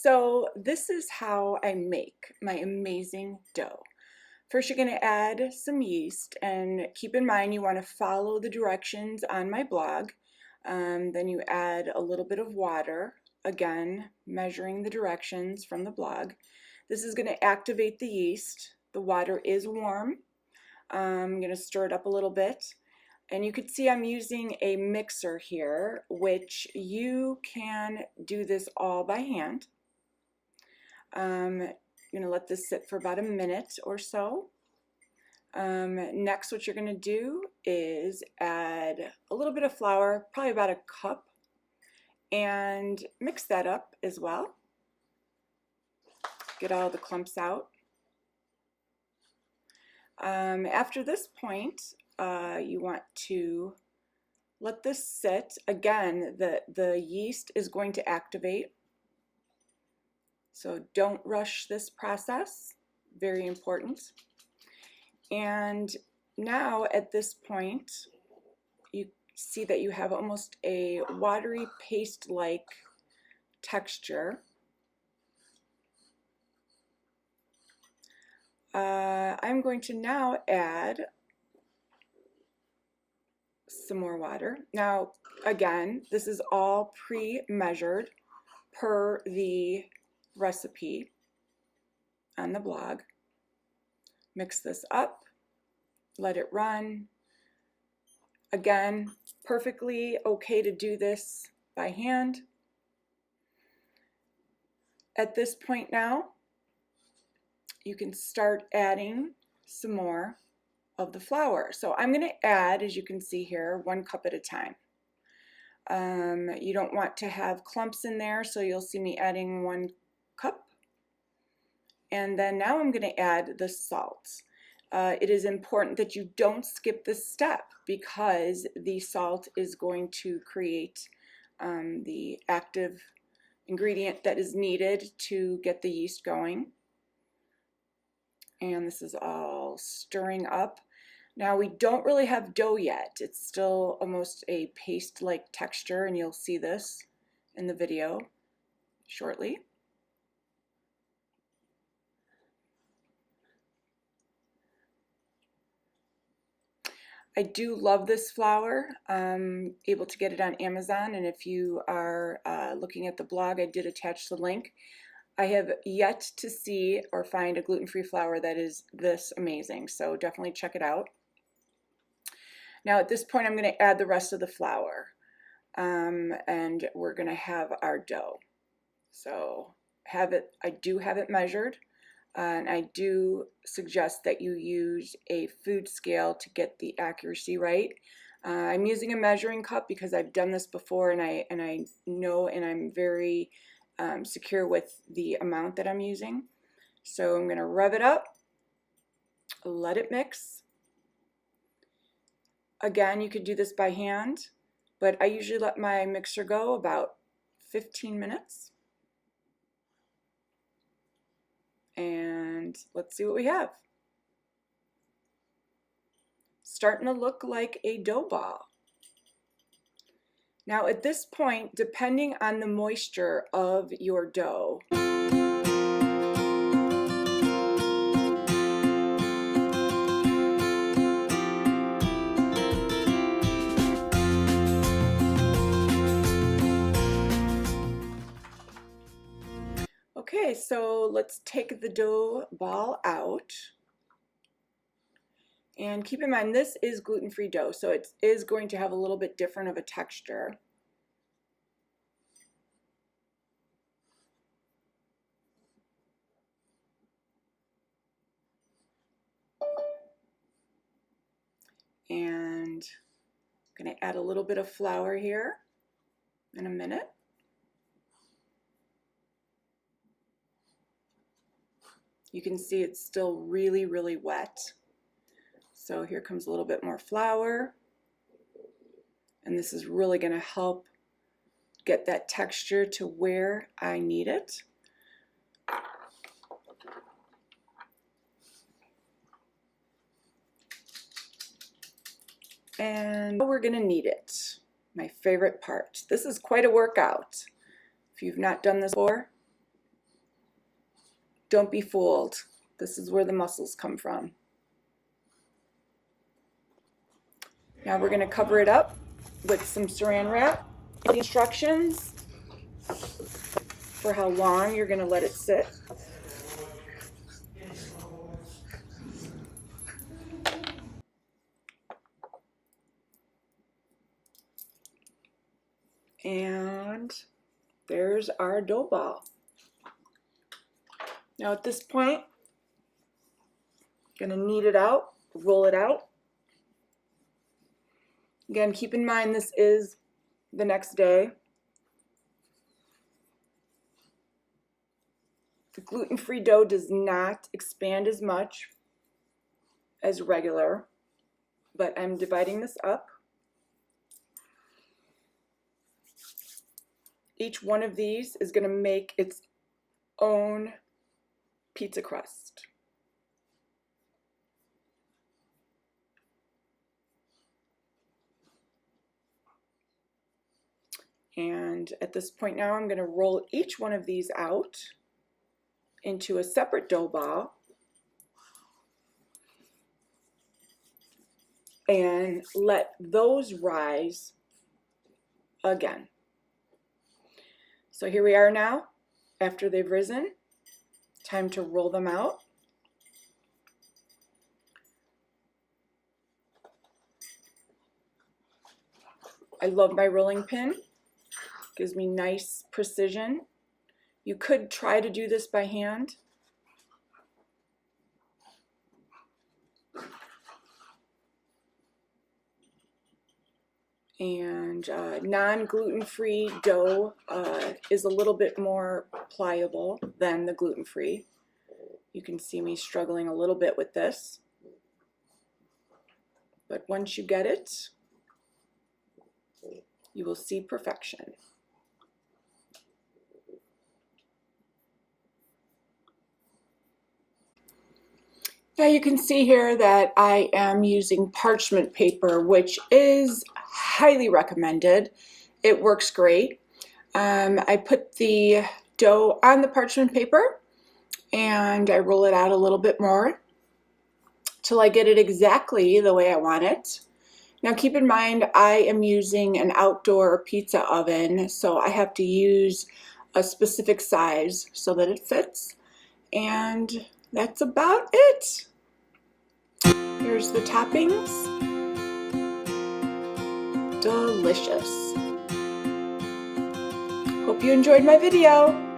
so this is how I make my amazing dough. First, you're going to add some yeast, and keep in mind you want to follow the directions on my blog. Then you add a little bit of water, again measuring the directions from the blog. This is going to activate the yeast. The water is warm. I'm going to stir it up a little bit. And you can see I'm using a mixer here, which you can do this all by hand. I'm going to let this sit for about a minute or so. Next, what you're going to do is add a little bit of flour, probably about a cup, and mix that up as well. Get all the clumps out. After this point, you want to let this sit. Again, the yeast is going to activate, so don't rush this process. Very important. And now at this point, you see that you have almost a watery paste-like texture. I'm going to now add some more water. Now, again, this is all pre-measured per the recipe on the blog. Mix this up, let it run. Again, perfectly okay to do this by hand. At this point now, you can start adding some more of the flour. So I'm going to add, as you can see here, 1 cup at a time. You don't want to have clumps in there, so you'll see me adding 1 cup. And then now I'm going to add the salt. It is important that you don't skip this step, because the salt is going to create the active ingredient that is needed to get the yeast going. And this is all stirring up. Now, we don't really have dough yet. It's still almost a paste-like texture, and you'll see this in the video shortly. I do love this flour. I'm able to get it on Amazon, and if you are looking at the blog, I did attach the link. I have yet to see or find a gluten-free flour that is this amazing, so definitely check it out. Now at this point, I'm going to add the rest of the flour, and we're going to have our dough. So I do have it measured, and I do suggest that you use a food scale to get the accuracy right. I'm using a measuring cup because I've done this before, and I know, and I'm very secure with the amount that I'm using. So I'm going to rev it up, let it mix. Again, you could do this by hand, but I usually let my mixer go about 15 minutes. And let's see what we have. Starting to look like a dough ball. Now at this point, depending on the moisture of your dough, okay, so let's take the dough ball out. And keep in mind, this is gluten-free dough, so it is going to have a little bit different of a texture. And I'm going to add a little bit of flour here in a minute. You can see it's still really, really wet. So here comes a little bit more flour, and this is really going to help get that texture to where I need it. And we're going to knead it. My favorite part. This is quite a workout. If you've not done this before, Don't be fooled. This is where the muscles come from. Now we're going to cover it up with some saran wrap. The instructions for how long you're going to let it sit. And there's our dough ball. Now at this point, going to knead it out, roll it out. Again, keep in mind this is the next day. The gluten-free dough does not expand as much as regular, but I'm dividing this up. Each one of these is going to make its own pizza crust. And at this point now, I'm going to roll each one of these out into a separate dough ball and let those rise again. So here we are now, after they've risen. Time to roll them out. I love my rolling pin. Gives me nice precision. You could try to do this by hand. And non-gluten-free dough is a little bit more pliable than the gluten-free. You can see me struggling a little bit with this. But once you get it, you will see perfection. Now you can see here that I am using parchment paper, which is highly recommended. It works great. I put the dough on the parchment paper and I roll it out a little bit more till I get it exactly the way I want it. Now keep in mind I am using an outdoor pizza oven, so I have to use a specific size so that it fits. And that's about it. Here's the toppings. Delicious. Hope you enjoyed my video.